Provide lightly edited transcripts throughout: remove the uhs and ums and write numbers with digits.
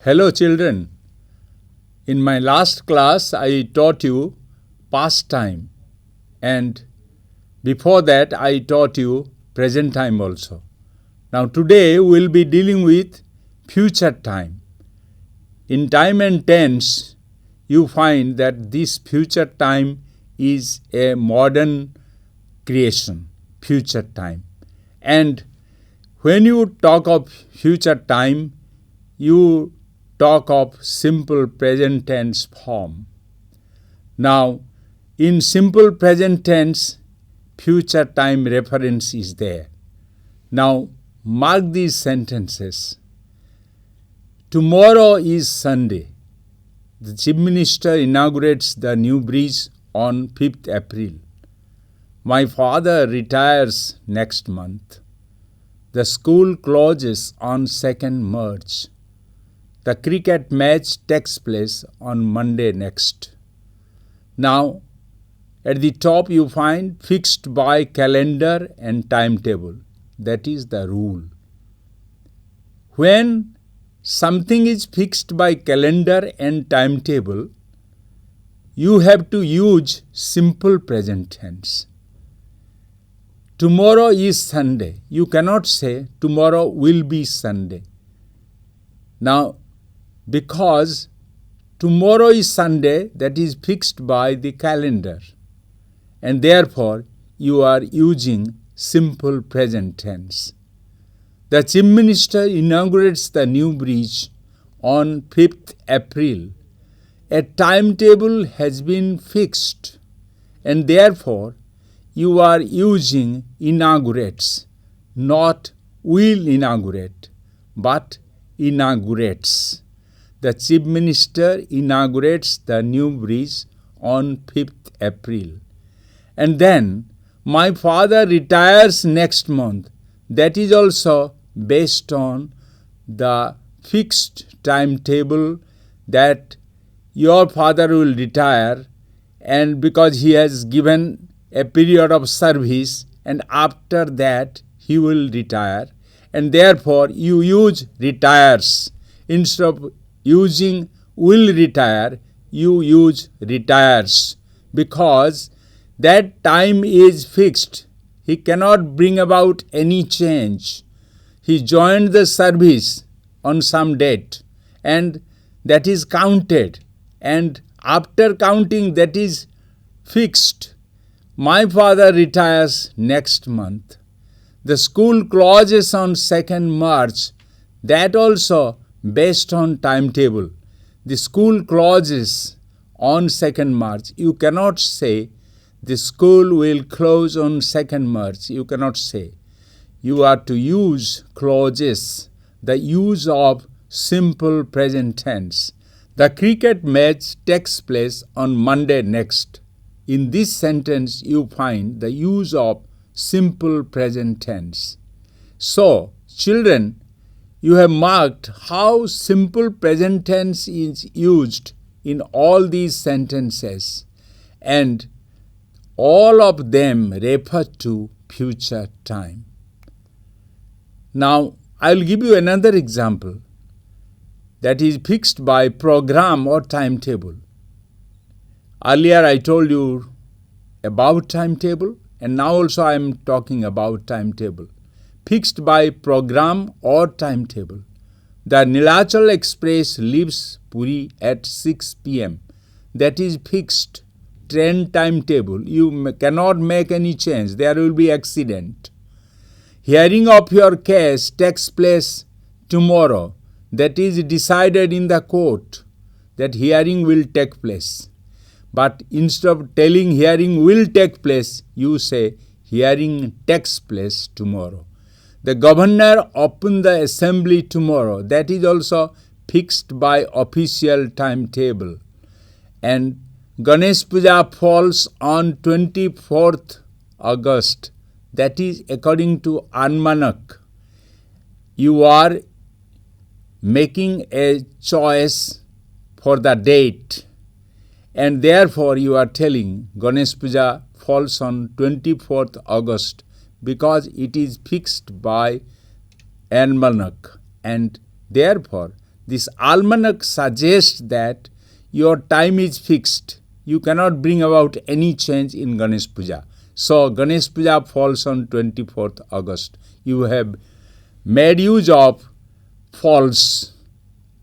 Hello children. In my last class I taught you past time, and before that I taught you present time also. Now today we will be dealing with future time. In time and tense you find that this future time is a modern creation, future time. And when you talk of future time, you talk of simple present tense form. Now, in simple present tense, future time reference is there. Now, mark these sentences. Tomorrow is Sunday. The Chief Minister inaugurates the new bridge on 5th April. My father retires next month. The school closes on 2nd March. The cricket match takes place on Monday next. Now, at the top you find fixed by calendar and timetable. That is the rule. When something is fixed by calendar and timetable, you have to use simple present tense. Tomorrow is Sunday. You cannot say tomorrow will be Sunday. Now, because tomorrow is Sunday, that is fixed by the calendar, and therefore you are using simple present tense. The Chief Minister inaugurates the new bridge on 5th April. A timetable has been fixed, and therefore you are using inaugurates, not will inaugurate, but inaugurates. The Chief Minister inaugurates the new bridge on 5th April. And then, my father retires next month. That is also based on the fixed timetable that your father will retire, and because he has given a period of service and after that he will retire, and therefore you use retires. Instead of using will retire, you use retires, because that time is fixed. He cannot bring about any change. He joined the service on some date, and that is counted, and after counting that is fixed. My father retires next month. The school closes on 2nd March. That also based on timetable. The school closes on 2nd March. You cannot say the school will close on 2nd March. You cannot say. You are to use clauses, the use of simple present tense. The cricket match takes place on Monday next. In this sentence you find the use of simple present tense. So, children, you have marked how simple present tense is used in all these sentences, and all of them refer to future time. Now, I will give you another example that is fixed by program or timetable. Earlier I told you about timetable, and now also I am talking about timetable. Fixed by program or timetable. The Nilachal Express leaves Puri at 6 p.m. That is fixed. Train timetable. You cannot make any change. There will be accident. Hearing of your case takes place tomorrow. That is decided in the court. That hearing will take place. But instead of telling hearing will take place, you say hearing takes place tomorrow. The governor opened the assembly tomorrow. That is also fixed by official timetable. And Ganesh Puja falls on 24th August. That is according to Almanac. You are making a choice for the date, and therefore you are telling Ganesh Puja falls on 24th August because it is fixed by Almanac, and therefore This almanac suggests that your time is fixed. You cannot bring about any change in Ganesh Puja. So Ganesh Puja falls on 24th August. You have made use of false.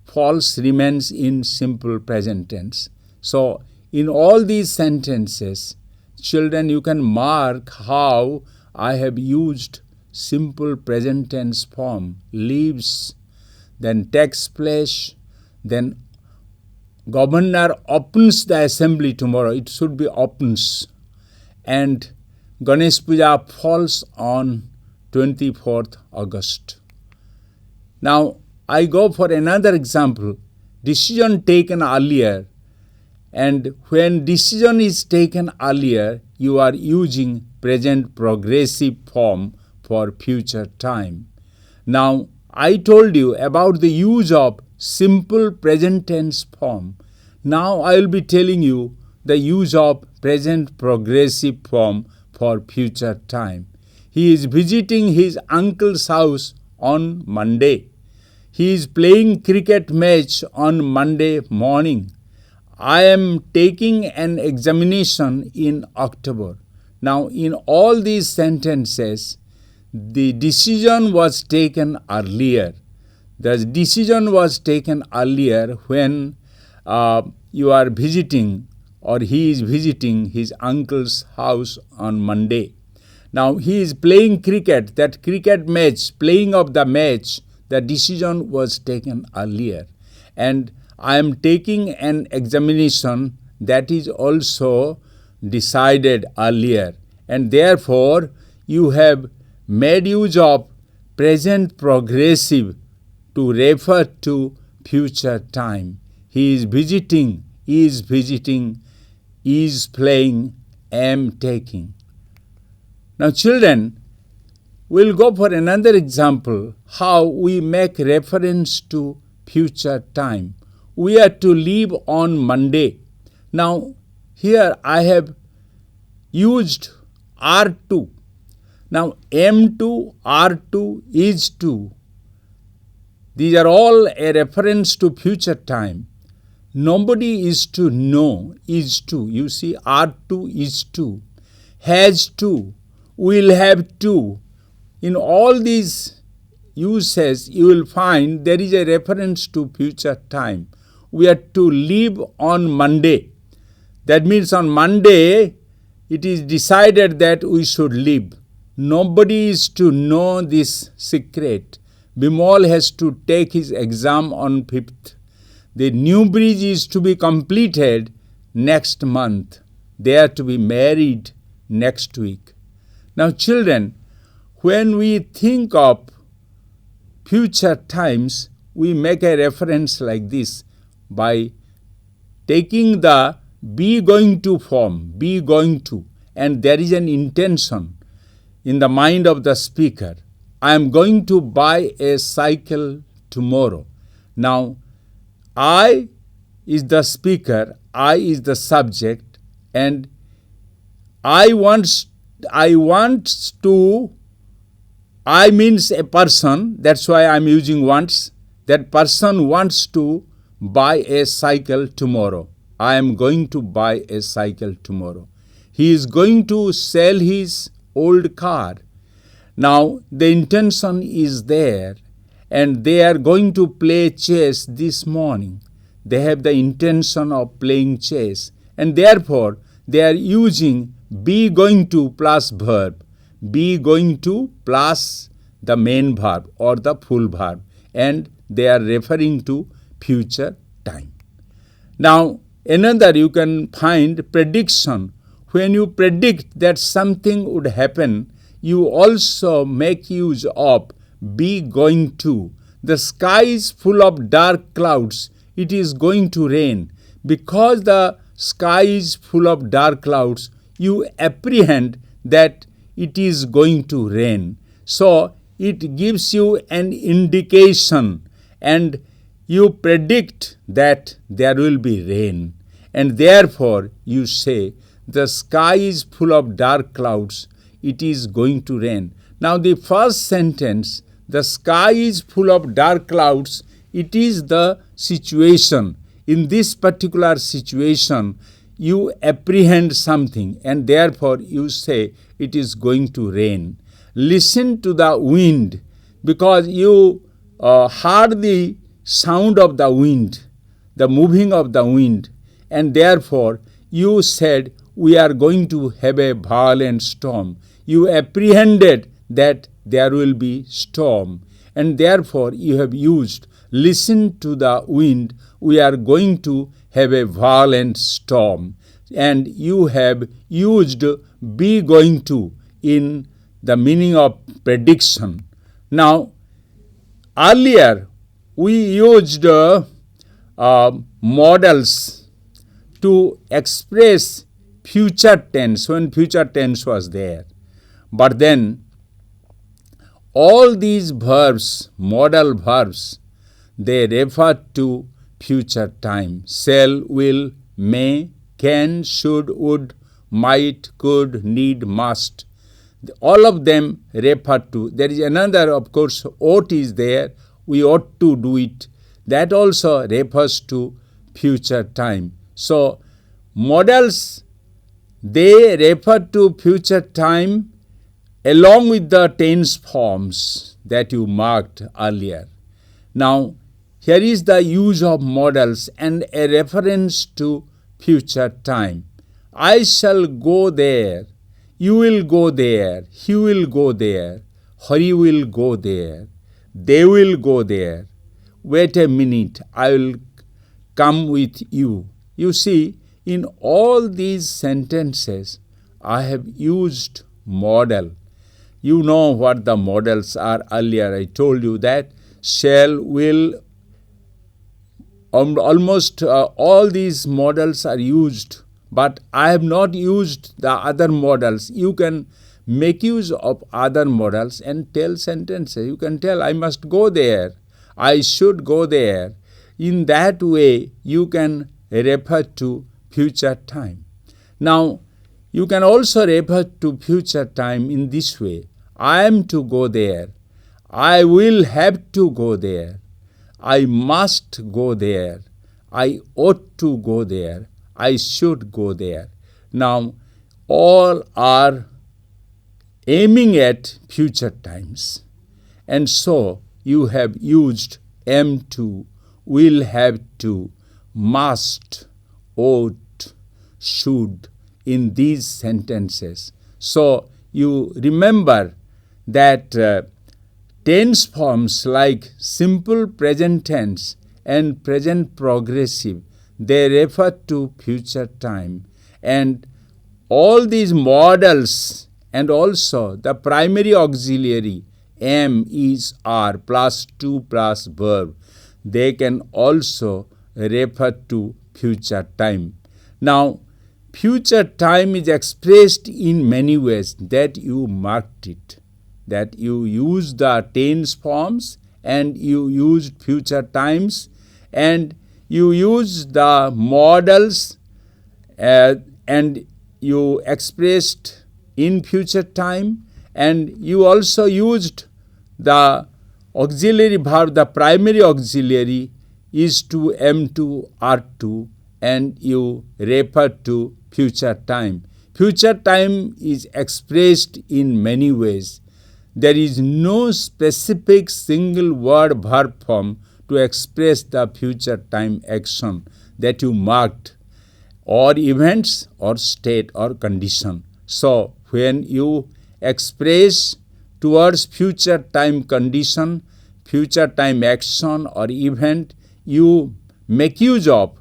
False remains in simple present tense. So in all these sentences, children, you can mark how I have used simple present tense form. Leaves, then takes place, then governor opens the assembly tomorrow. It should be opens. And Ganesh Puja falls on 24th August. Now, I go for another example. Decision taken earlier. And when decision is taken earlier, you are using present progressive form for future time. Now, I told you about the use of simple present tense form. Now I will be telling you the use of present progressive form for future time. He is visiting his uncle's house on Monday. He is playing cricket match on Monday morning. I am taking an examination in October. Now in all these sentences, the decision was taken earlier. The decision was taken earlier when you are visiting or he is visiting his uncle's house on Monday. Now he is playing cricket, that cricket match, playing of the match, the decision was taken earlier. And I am taking an examination, that is also decided earlier. And therefore, you have made use of present progressive to refer to future time. He is visiting, is playing, am taking. Now children, we'll go for another example, how we make reference to future time. We are to leave on Monday. Now here I have used are to. Now am to, are to, is to. These are all a reference to future time. Nobody is to know, is to. You see, are to, is to. Has to, will have to. In all these uses, you will find there is a reference to future time. We are to leave on Monday. That means on Monday, it is decided that we should leave. Nobody is to know this secret. Bimal has to take his exam on 5th. The new bridge is to be completed next month. They are to be married next week. Now children, when we think of future times, we make a reference like this by taking the be going to form, be going to, and there is an intention in the mind of the speaker. I am going to buy a cycle tomorrow. Now, I is the speaker, I is the subject, and I means a person, that's why I am using wants. That person wants to buy a cycle tomorrow. I am going to buy a cycle tomorrow. He is going to sell his old car. Now, the intention is there, and they are going to play chess this morning. They have the intention of playing chess, and therefore, they are using be going to plus verb, be going to plus the main verb or the full verb, and they are referring to future time. Now, another you can find prediction. When you predict that something would happen, you also make use of be going to. The sky is full of dark clouds. It is going to rain. Because the sky is full of dark clouds, you apprehend that it is going to rain. So, it gives you an indication and you predict that there will be rain. And therefore, you say, the sky is full of dark clouds. It is going to rain. Now, the first sentence, the sky is full of dark clouds, It is the situation. In this particular situation, you apprehend something and therefore you say it is going to rain. Listen to the wind because you heard the sound of the wind, the moving of the wind, and therefore you said we are going to have a violent storm. You apprehended that there will be storm, and therefore you have used listen to the wind, we are going to have a violent storm. And you have used be going to in the meaning of prediction. Now, earlier we used models to express future tense when future tense was there. But then all these verbs, modal verbs, they refer to future time. Shall, will, may, can, should, would, might, could, need, must. All of them refer to. There is another, of course, ought is there. We ought to do it. That also refers to future time. So, modals, they refer to future time along with the tense forms that you marked earlier. Now, here is the use of modals and a reference to future time. I shall go there. You will go there. He will go there. Hari will go there. They will go there. Wait a minute. I will come with you. You see, in all these sentences, I have used modal. You know what the modals are. Earlier I told you that shall, will, almost all these modals are used, but I have not used the other modals. You can make use of other modals and tell sentences. You can tell, I must go there. I should go there. In that way, you can refer to future time. Now, you can also refer to future time in this way. I am to go there. I will have to go there. I must go there. I ought to go there. I should go there. Now, all are aiming at future times. And so, you have used am to, will have to, must, ought, should in these sentences. So, you remember that tense forms like simple present tense and present progressive, they refer to future time. And all these modals and also the primary auxiliary am, is, are plus to plus verb, they can also refer to future time. Now, future time is expressed in many ways that you marked it. That you use the tense forms and you used future times and you use the modals and you expressed in future time, and you also used the auxiliary verb, the primary auxiliary is to, am to, are to, and you refer to future time. Future time is expressed in many ways. There is no specific single word verb form to express the future time action that you marked, or events, or state, or condition. So, when you express towards future time condition, future time action or event, you make use of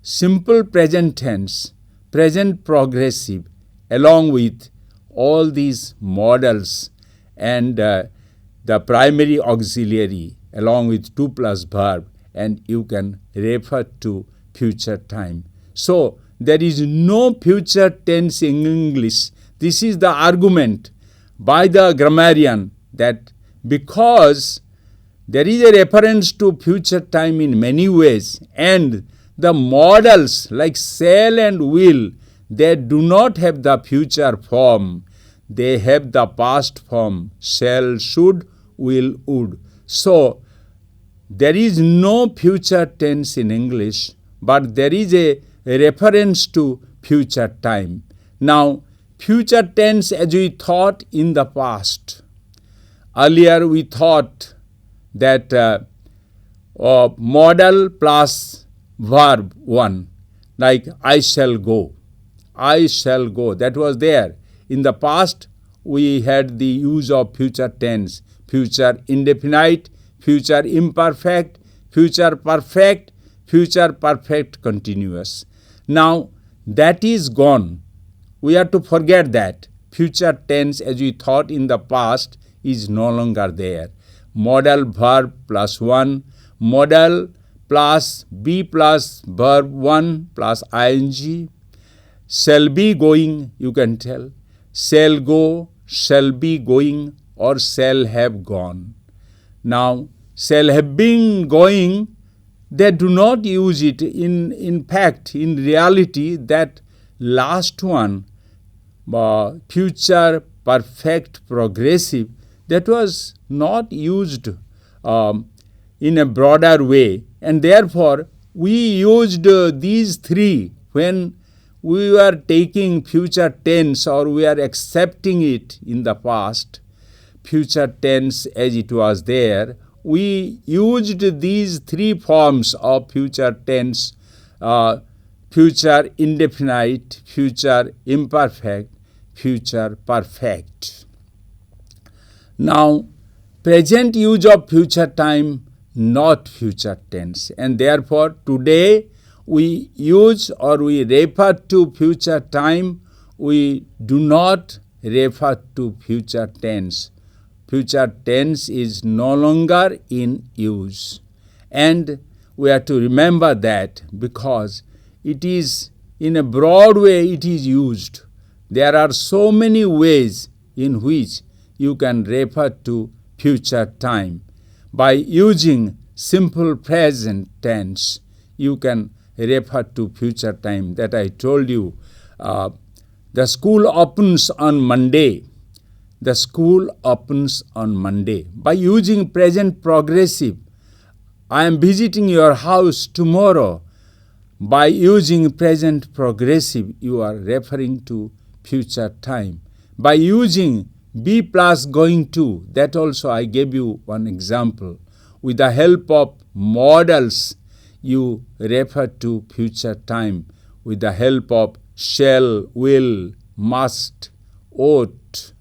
simple present tense, present progressive, along with all these modals and the primary auxiliary along with to plus verb, and you can refer to future time. So, there is no future tense in English. This is the argument by the grammarian that because there is a reference to future time in many ways, and the modals like shall and will, they do not have the future form. They have the past form, shall, should, will, would. So, there is no future tense in English, but there is a reference to future time. Now, future tense as we thought in the past. Earlier we thought that modal plus verb 1, like I shall go. I shall go. That was there. In the past, we had the use of future tense, future indefinite, future imperfect, future perfect, future perfect continuous. Now, that is gone. We have to forget that. Future tense as we thought in the past is no longer there. Modal verb plus 1, modal plus be plus verb 1 plus ing, shall be going, you can tell, shall go, shall be going, or shall have gone. Now, shall have been going, they do not use it. In fact, in reality, that last one, future perfect progressive, that was not used in a broader way, and therefore we used these three when we were taking future tense or we are accepting it in the past. Future tense as it was there, we used these three forms of future tense, future indefinite, future imperfect, future perfect. Now, present use of future time, not future tense, and therefore today we use or we refer to future time, we do not refer to future tense. Future tense is no longer in use, and we have to remember that because it is in a broad way it is used. There are so many ways in which you can refer to future time. By using simple present tense, you can refer to future time. That I told you. The school opens on Monday. The school opens on Monday. By using present progressive, I am visiting your house tomorrow. By using present progressive, you are referring to future time. By using be plus going to, that also I gave you one example. With the help of modals, you refer to future time. With the help of shall, will, must, ought,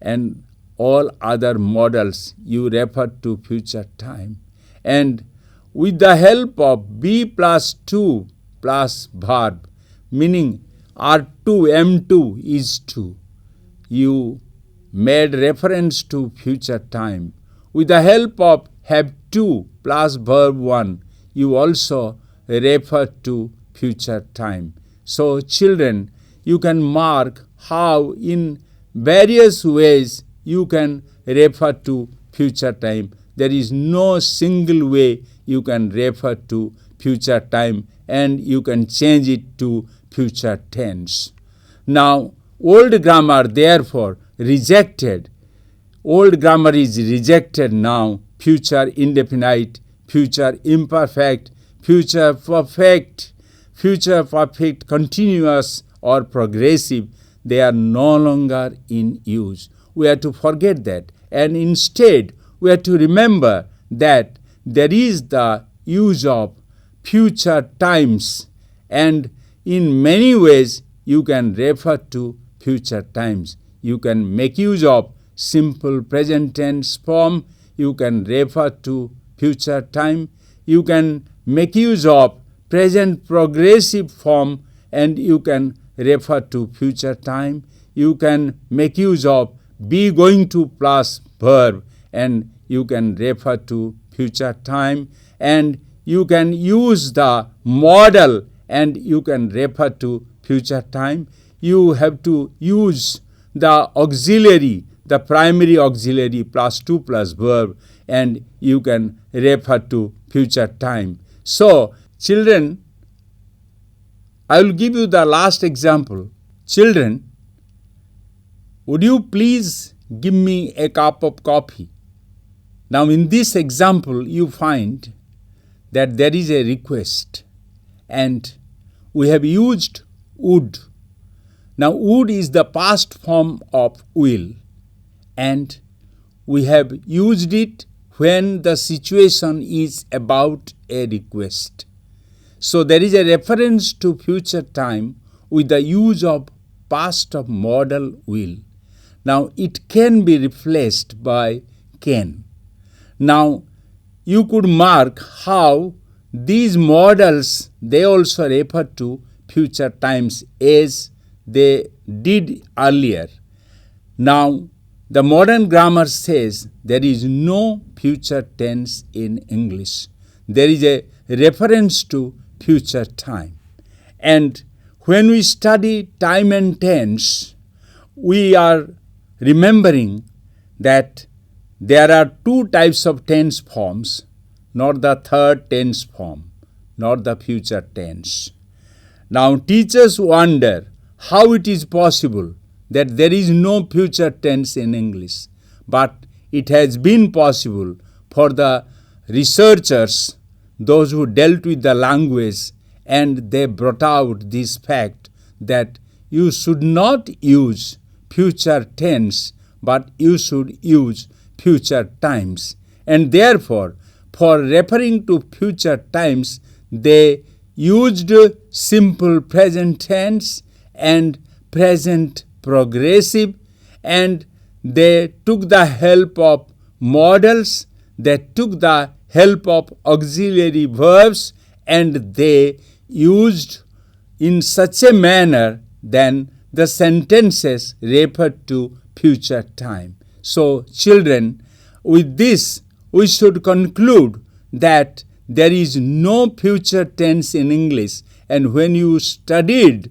and all other modals, you refer to future time. And with the help of be plus to plus verb, meaning are to, am2 is to, you made reference to future time. With the help of have to plus verb 1, you also refer to future time. So children, you can mark how in various ways you can refer to future time. There is no single way you can refer to future time, and you can change it to future tense. Now, old grammar therefore rejected. Old grammar is rejected now. Future indefinite, future imperfect, future perfect continuous or progressive, they are no longer in use. We have to forget that, and instead we have to remember that there is the use of future times, and in many ways you can refer to future times. You can make use of simple present tense form, you can refer to future time, you can make use of present progressive form and you can refer to future time, you can make use of be going to plus verb and you can refer to future time, and you can use the modal and you can refer to future time. You have to use the auxiliary, the primary auxiliary plus to plus verb, and you can refer to future time. So, children, I will give you the last example. Children, would you please give me a cup of coffee? Now in this example you find that there is a request and we have used would. Now would is the past form of will and we have used it when the situation is about a request. So there is a reference to future time with the use of past of modal will. Now it can be replaced by can. Now you could mark how these modals, they also refer to future times as they did earlier. Now the modern grammar says there is no future tense in English. There is a reference to future time. And when we study time and tense, we are remembering that there are two types of tense forms, not the third tense form, not the future tense. Now teachers wonder how it is possible that there is no future tense in English, but it has been possible for the researchers, those who dealt with the language, and they brought out this fact that you should not use future tense, but you should use future times. And therefore, for referring to future times, they used simple present tense and present progressive, and they took the help of modals, they took the help of auxiliary verbs, and they used in such a manner then the sentences referred to future time. So children, with this we should conclude that there is no future tense in English, and when you studied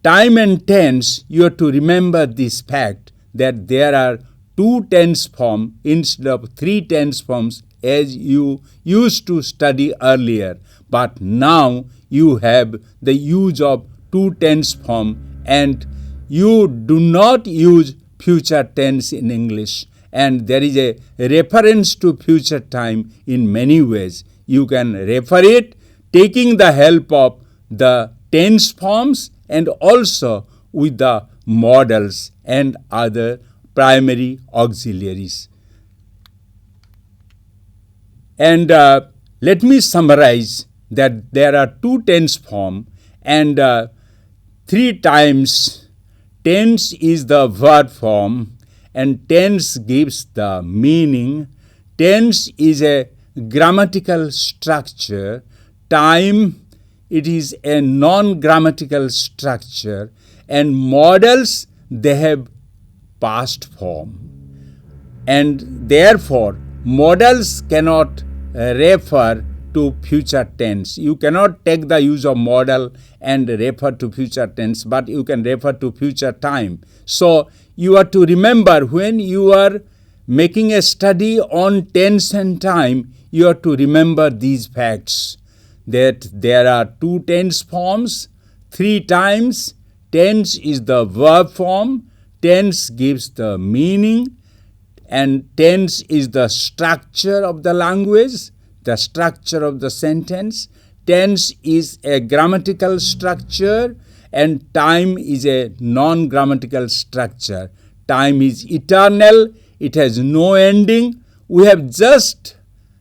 time and tense, you have to remember this fact that there are two tense forms instead of three tense forms as you used to study earlier. But now you have the use of two tense form and you do not use future tense in English. And there is a reference to future time in many ways. You can refer it taking the help of the tense forms and also with the modals and other primary auxiliaries. And let me summarize that there are two tense forms and three times tense is the verb form and tense gives the meaning. Tense is a grammatical structure. Time, it is a non-grammatical structure, and modals, they have past form. And therefore, modals cannot refer to future tense. You cannot take the use of modal and refer to future tense, but you can refer to future time. So, you are to remember when you are making a study on tense and time, you have to remember these facts, that there are two tense forms, three times. Tense is the verb form, tense gives the meaning, and tense is the structure of the language, the structure of the sentence. Tense is a grammatical structure and time is a non-grammatical structure. Time is eternal, it has no ending. We have just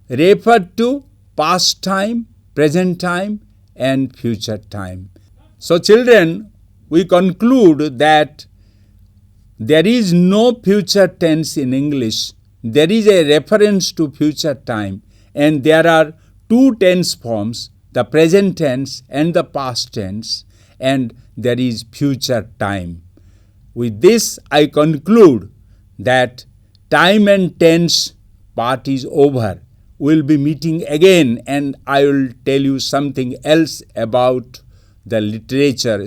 referred to past time, present time, and future time. So children, we conclude that there is no future tense in English. There is a reference to future time, and there are two tense forms, the present tense and the past tense, and there is future time. With this, I conclude that time and tense part is over. We'll be meeting again, and I will tell you something else about the literature.